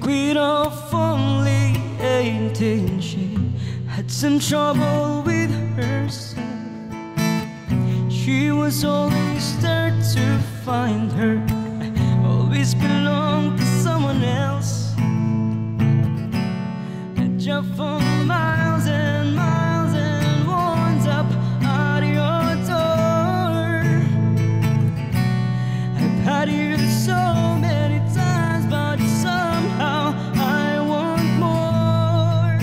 queen of only 18, she had some trouble with herself. She was always there to find her, always belonged to someone else. And just for miles and miles and winds up at your door. I've had you so many times, but somehow I want more.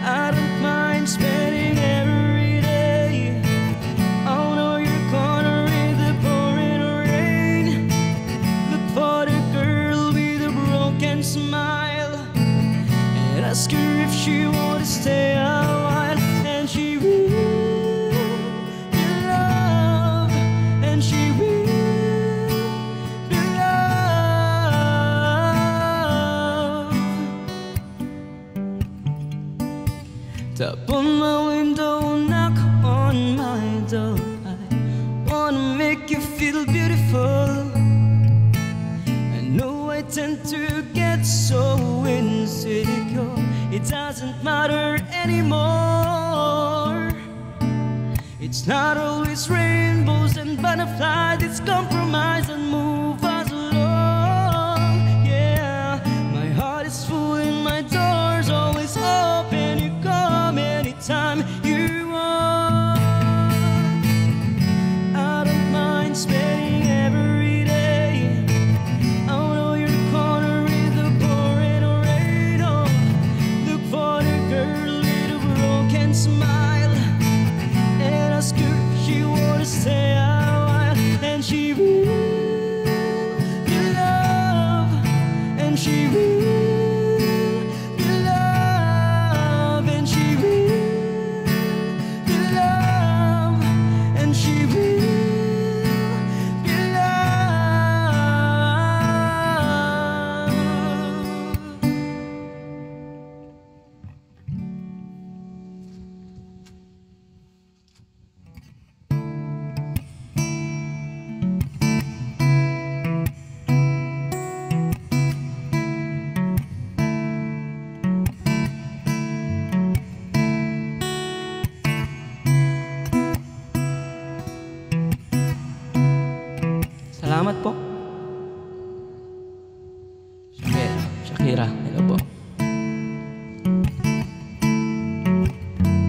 I don't mind spending every day. I know you're gonna read the pouring rain. Look for the girl with a broken smile and ask her if she wants to stay a while. And she will be loved, and she will be loved. Tap on my window, knock on my door. I wanna make you feel beautiful. I know I tend to get so insecure. It doesn't matter anymore. It's not always rainbows and butterflies. It's compromise and move us along. Yeah, my heart is full and my door's always open. You come anytime you want. I don't mind spending every day. I know you're gonna read the pouring rain. Oh, look for the girl with a broken smile and ask her if she wanna stay a while. And she will be loved, and she will be loved, and she will be loved, and she will be loved. Salamat po. Shakira, hello po.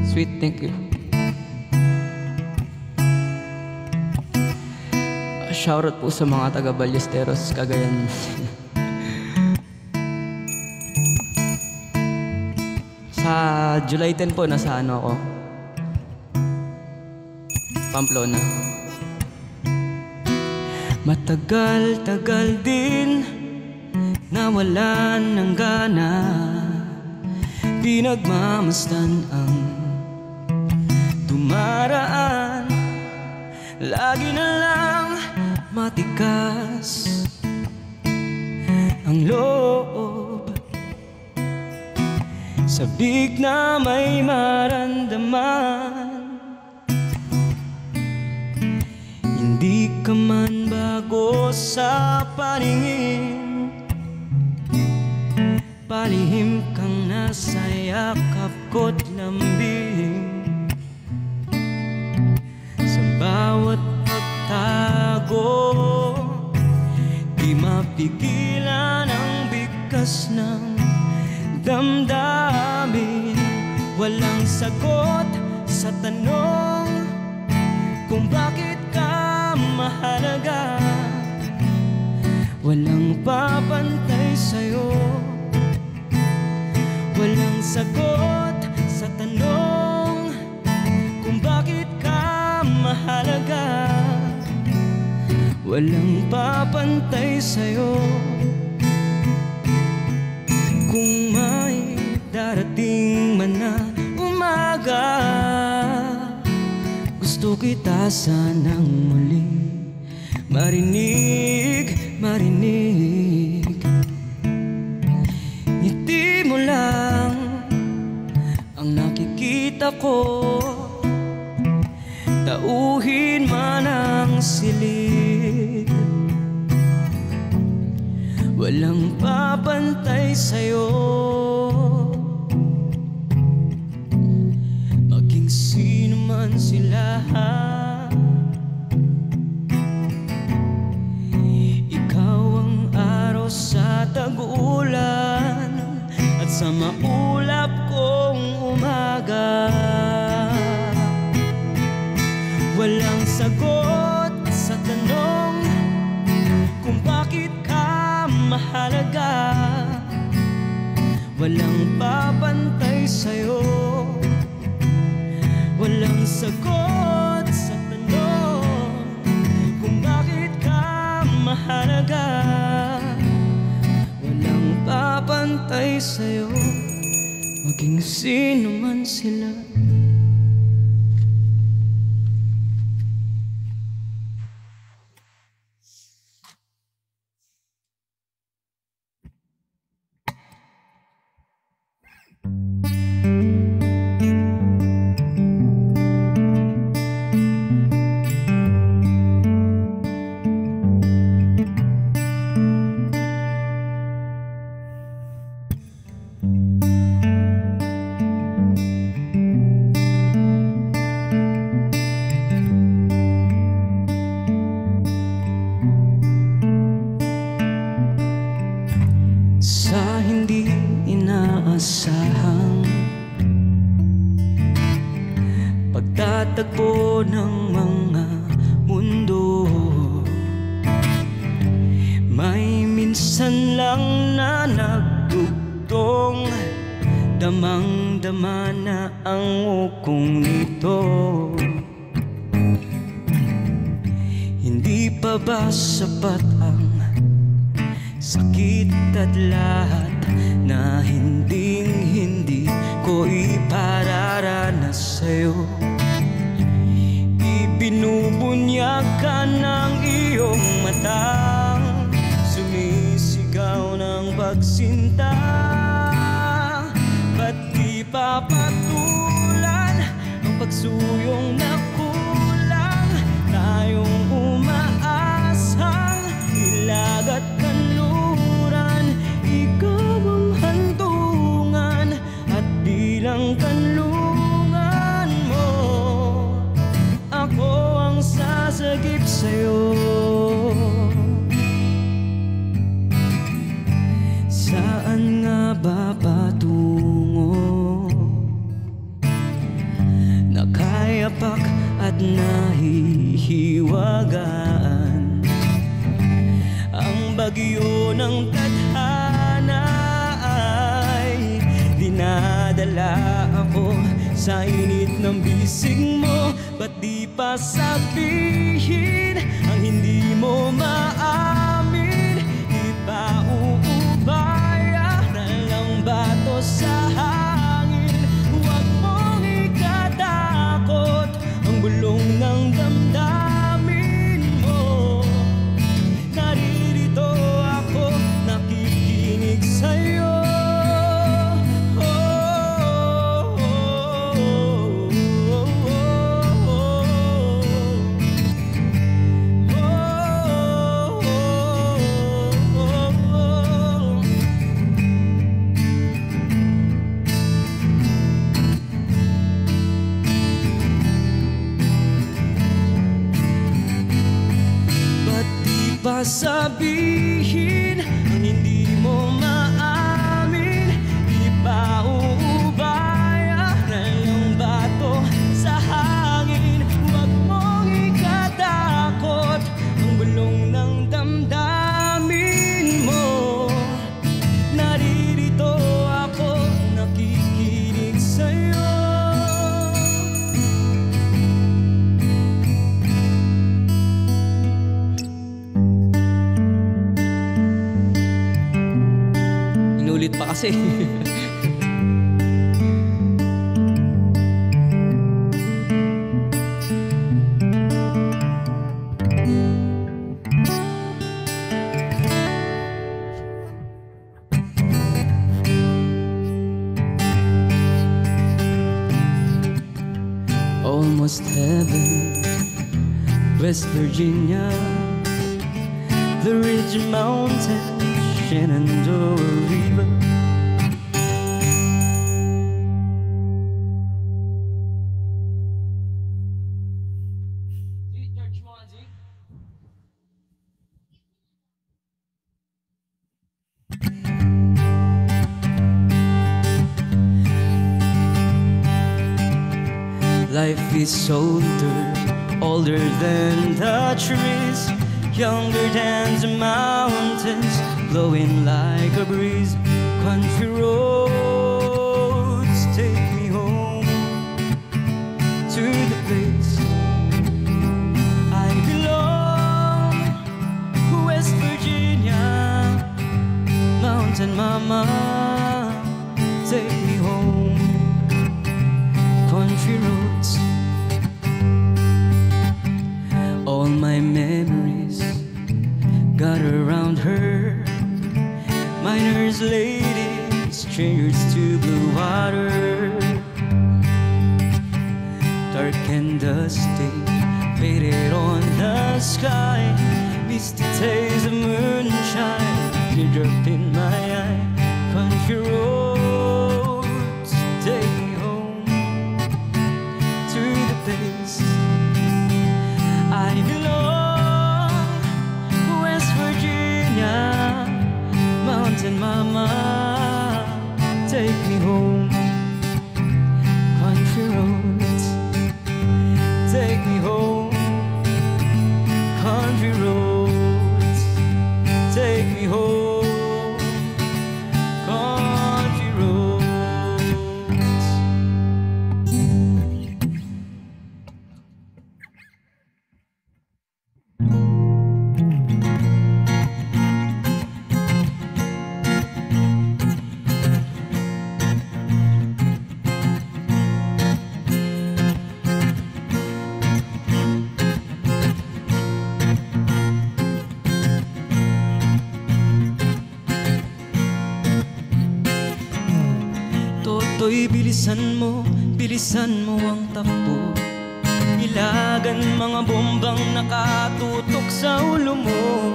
Sweet, thank you. Shoutout po sa mga taga Ballesteros, Cagayan. Sa July 10 po, nasa ano ako? Pamplona. Matagal-tagal din nawalan ng gana. Pinagmamasdan ang dumaraan. Lagi na lang matikas ang loob. Sabik na may maramdaman. Hindi ka man bago sa paningin, palihim kang nasa yakap ko't lambing. Sa bawat pagtago, di mapigilan ang bigkas ng damdamin. Walang sagot sa tanong kung bakit ka mahalaga. Walang papantay sa'yo. Walang sagot sa tanong kung bakit ka mahalaga. Walang papantay sa'yo. Kung may darating man na umaga, gusto kita sanang muli marinig, marinig. Ngiti mo lang ang nakikita ko, tauhin man ang silid. walang papantay sa'yo. Maging sino man sila, ikaw ang araw sa tag-ulan at sa maulap kong umaga. Walang sagot sa tanong kung bakit ka mahalaga. Walang papantay sa'yo. Walang sagot sa tanong kung bakit ka mahalaga. Walang papantay sa'yo, maging sino man sila. Sa hindi inaasahang pagtatagpo ng mga mundo, may minsan lang na nagdugtong, damang-dama na ang ukong nito. Hindi pa ba sapat ang sakit at lahat na hindi ko ipararanas sa'yo? Ibinubunyag ka ng iyong matang, sumisigaw ng pagsinta. Ba't di papatulan ang pagsuyong na kulang? Tayong umaasang ilagat kanluran, ikaw ang handungan at bilang kanlungan mo, ako ang sasagip sa'yo. Saan nga ba patungo? Nakayapak at nahihiwagaan ang bagyo ng tadhana ay dinadala ako sa init ng bisig mo. Ba't di pa sabihin ang hindi mo maamin? Ipauubaya na lang bato sa hangin. Huwag mong ikatakot ang bulong ng damdamin mo. Naririto ako, nakikinig sa'yo. Sabihin ang hindi mo maamin, ipauubaya na yung bato sa hangin. Huwag mong ikatakot ang bulong ng damdamin mo. Naririto ako, nakikinig sa'yo. Inulit pa kasi. Almost heaven, West Virginia, the Ridge Mountains Shenandoah River. Life is older than the trees, younger than the mountains, blowing like a breeze. Country roads take me home to the place I belong, West Virginia. Mountain mama, take me home. Country roads, all my memories gather around her. Miner's lady, strangers to blue water. Dark and dusty, faded on the sky. Misty taste of moonshine, teardrop in my eye. Country roads, take me home to the place I belong, West Virginia. Mountain mama, take me home. Country roads, take me home. Country roads, take me home. Country roads. Toto'y bilisan mo ang takbo. Ilagan mga bombang nakatutok sa ulo mo.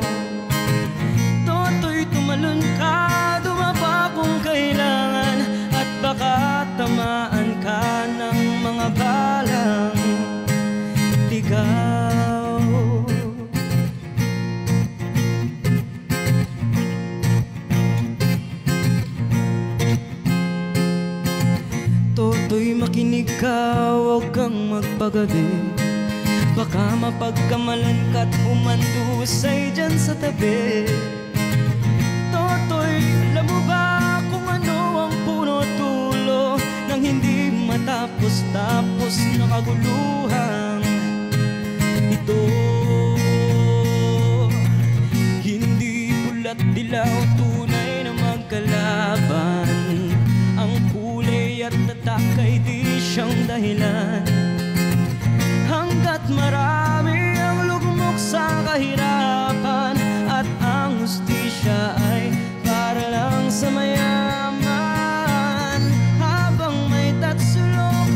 Toto'y tumalon ka, dumapa kung kailangan, at baka tamaan ka ng mga balang ligaw. Toto'y makinig ka, huwag kang magpagabi. Baka mapagkamalan ka't umandusay dyan sa tabi. Toto'y, alam mo ba kung ano ang puno dulo nang hindi matapos-tapos na kaguluhan ito? Hindi pula't dilaw, tunay na magkalaban. Ang kulay at tatak ay di siyang dahilan. Hanggat marami ang lugmok sa kahirapan, at ang hustisya ay para lang sa mayaman. Habang may tatsulok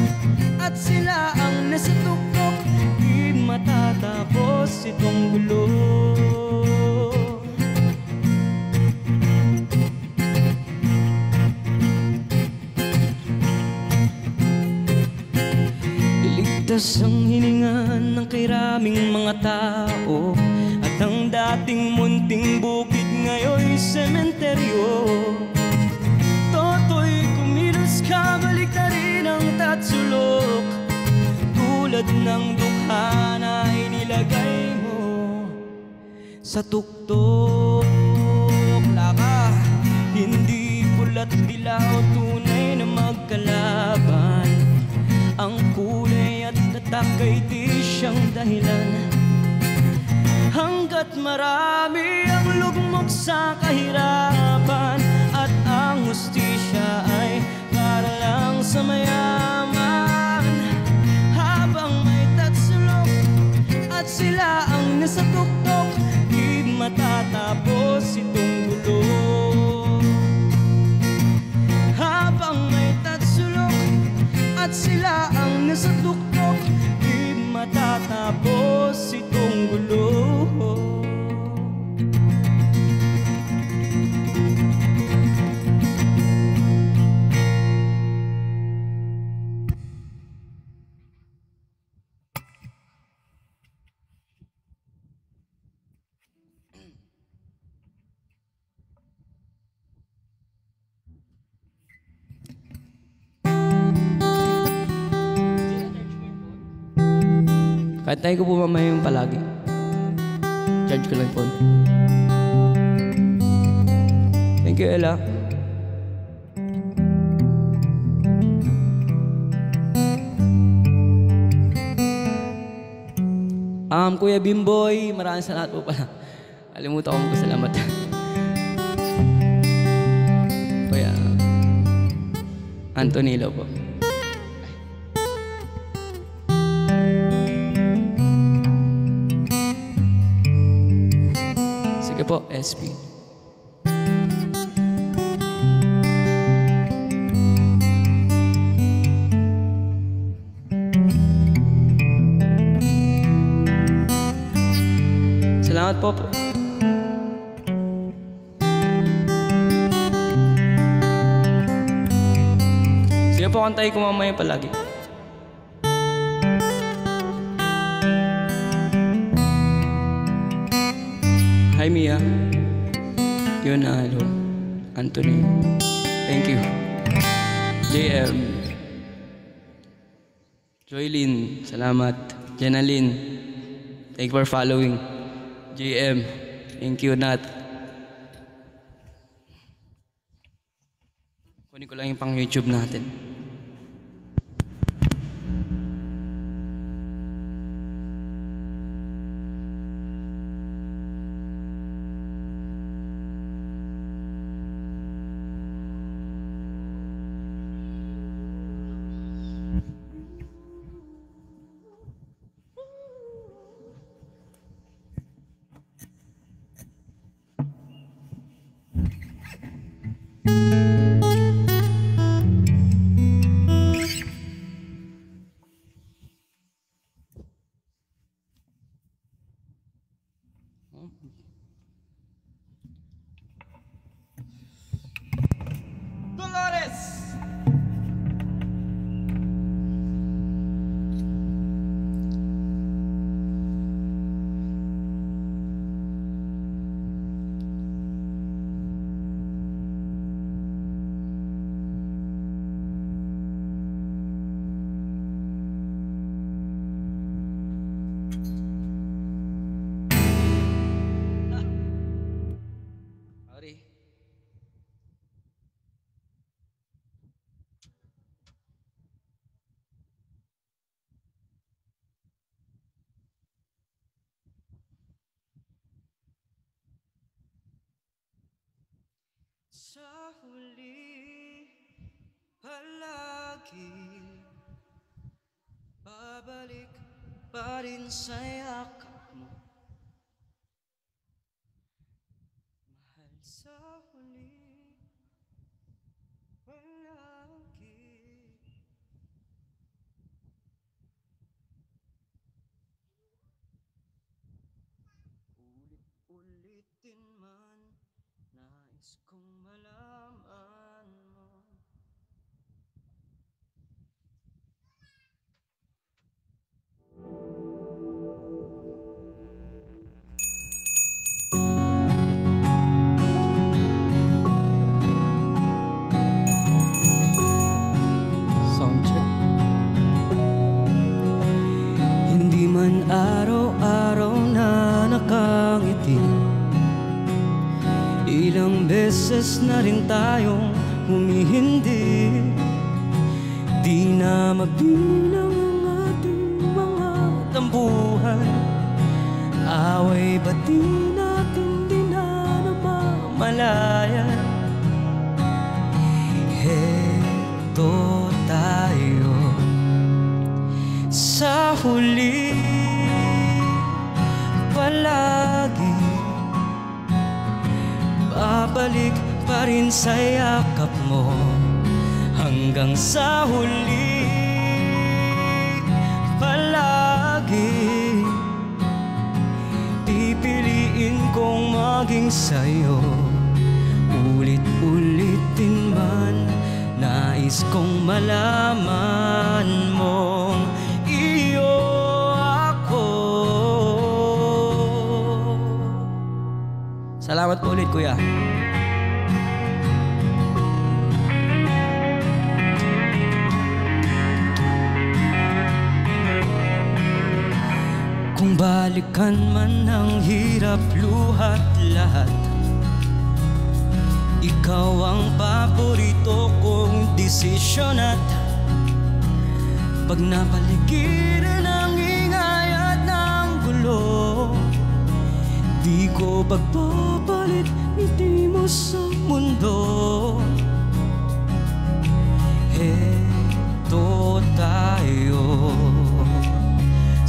at sila ang nasa tuktok, di matatapos itong gulo. Iligtas ang hininga ng kairaming mga tao, at ang dating munting bukid ngayon'y sementeryo. Toto'y kumilos ka, balik na rin ang tatsulok, tulad ng dukha na inilagay mo sa tuktok. Laka, hindi pula't dilaw, tunay na magkalaban. Ang kulay at tatak ay di siyang dahilan. Hanggat marami ang lugmok sa kahirapan, at ang hustisya ay para lang sa mayaman. Habang may tatsulok at sila ang nasa tuktok, di matatapos itong gulo. Habang may tatsulok at sila ang nasa tuktok, di matatapos itong gulo. Kantahin ko po mamaya yung palagi. Charge ko lang yung phone. Thank you, Ella. Kuya Bimboy, maraming salamat po pala. Kalimutan ko magpasalamat. Kuya Antonilo po. Sige po, SP. Salamat po. Sige po, kantahin ko mamaya palagi. Hi, Mia. Yun, hello. Anthony. Thank you. JM. Joylyn, salamat. Jenaline, thank you for following. JM, thank you, Nat. Kunin ko lang yung pang YouTube natin. Sa huli, palagi babalik pa rin sa yakap mo. Mahal, sa huli, palagi ulit-ulitin man, nais kong malaman mo. Soundcheck. Hindi man araw-araw na nakangiti, ilang beses na rin tayong humihindi. Di na mabilang ang ating mga tambuhan, away ba't di natin di na namamalayan? Heto tayo sa huli, palagi babalik pa rin sa yakap mo. Hanggang sa huli, palagi pipiliin kong maging sa'yo. Ulit-ulitin man, nais kong malaman mong iyo ako. Salamat po ulit, kuya. Kung balikan man ang hirap, luhat lahat, ikaw ang paborito kong desisyon. At pag napaligiran ng ingay at ng gulo, di ko pagpapalit ngiti mo sa mundo. Heto tayo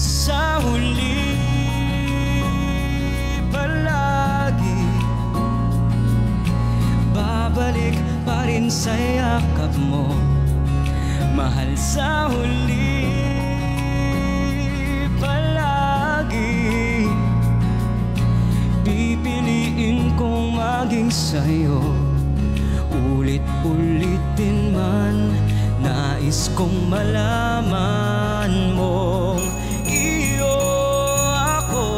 sa huli, palagi babalik pa rin sa yakap mo, mahal. Sa huli, palagi pipiliin kong maging sa'yo. Ulit-ulitin man, nais kong malaman mong iyo ako.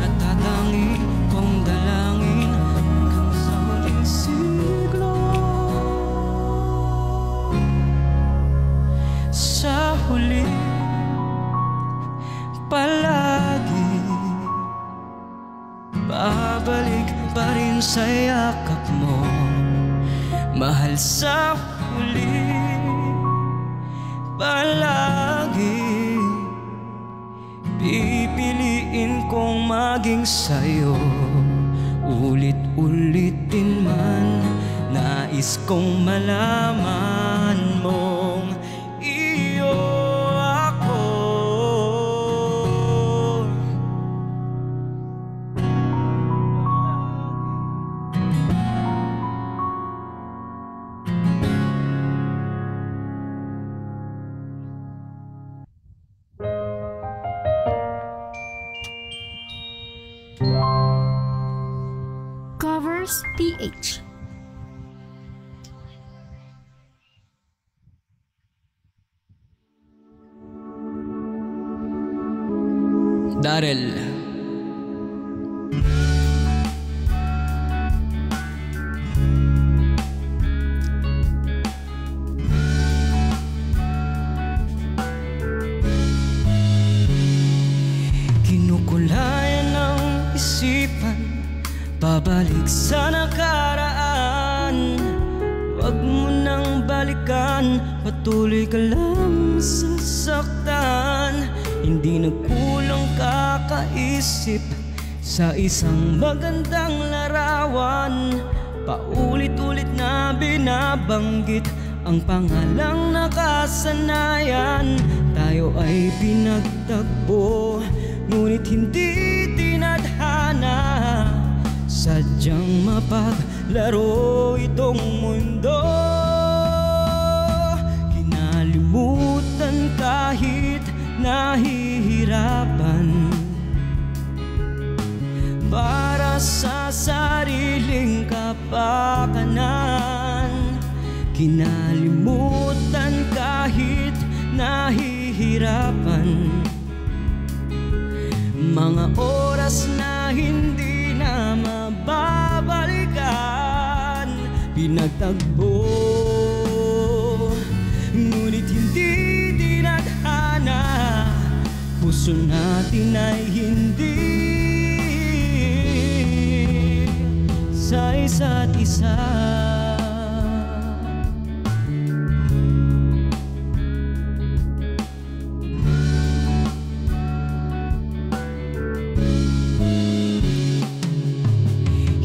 Natatangi kong dalangin hanggang sa muling siglo. Sa huli, palagi babalik pa rin sa yakap mo, mahal. Sa huli, palagi pipiliin kong maging sa'yo. Ulit-ulitin man, nais kong malaman mong iyo ako. Covers PH. Darrell. Kinukulayan ng isipan, babalik sa nakaraan. Wag mo nang balikan, patuloy ka lang sasaktan. Hindi nagkulang kakaisip sa isang magandang larawan. Paulit-ulit na binabanggit ang pangalang nakasanayan. Tayo ay pinagtagpo, ngunit hindi tinadhana. Sadyang mapaglaro itong mundo. Kinalimutan kahit nahihirapan para sa sariling kapakanan. Kinalimutan kahit nahihirapan mga oras na hindi na mababalikan. Pinagtagpo, ngunit hindi tinadhana. Puso natin ay hindi sa isa't isa.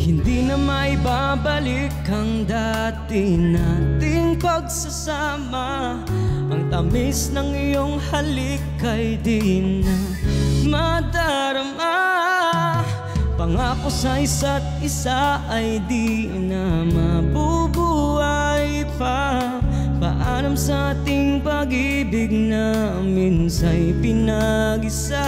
Hindi na maibabalik ang dati nating pagsasama. Ang tamis ng iyong halik ay di na madarama. Pangako sa isa't isa ay di na mabubuhay pa. Paalam sa ating pag-ibig na minsa'y pinag-isa.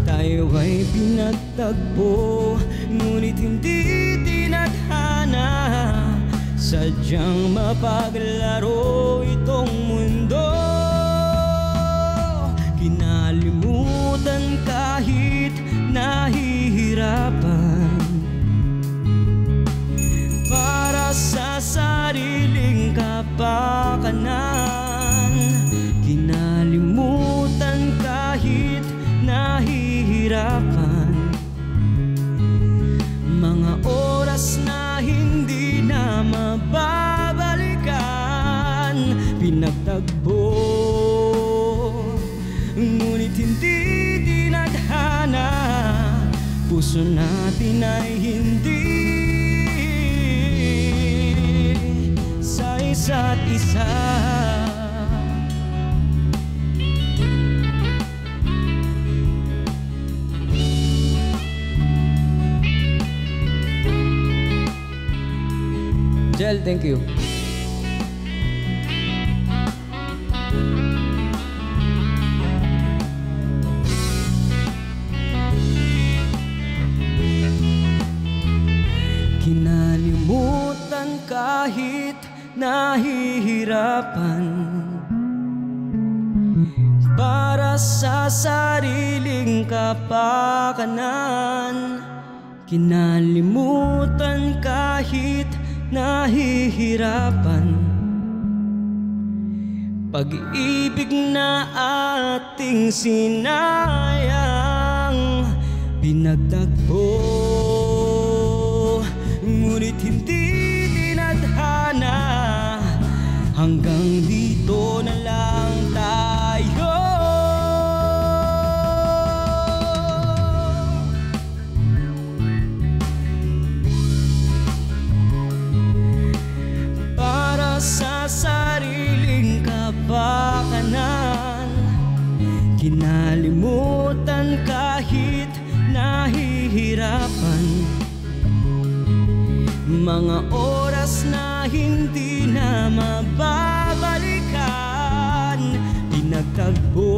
Tayo ay pinagtagpo, ngunit hindi tinadhana. Sadyang mapaglaro itong mundo. Kinalimutan kahit nahihirapan, para sa sariling kapakanan. Kinalimutan kahit nahihirapan, mga oras na hindi na mababalikan. Pinagtagpo, ngunit hindi tinadhana. Puso natin ay hindi sa isa't isa. Jel, thank you. Kinalimutan kahit nahihirapan, para sa sariling kapakanan. Kinalimutan kahit nahihirapan, pag-ibig na ating sinayang. Pinagtagpo, ngunit hindi tinadhana. Hanggang dito na lang tayo. Para sa sariling kapakanan. Kinalimutan kahit nahihirapan, mga oras na hindi na mababalikan. Pinagtagpo,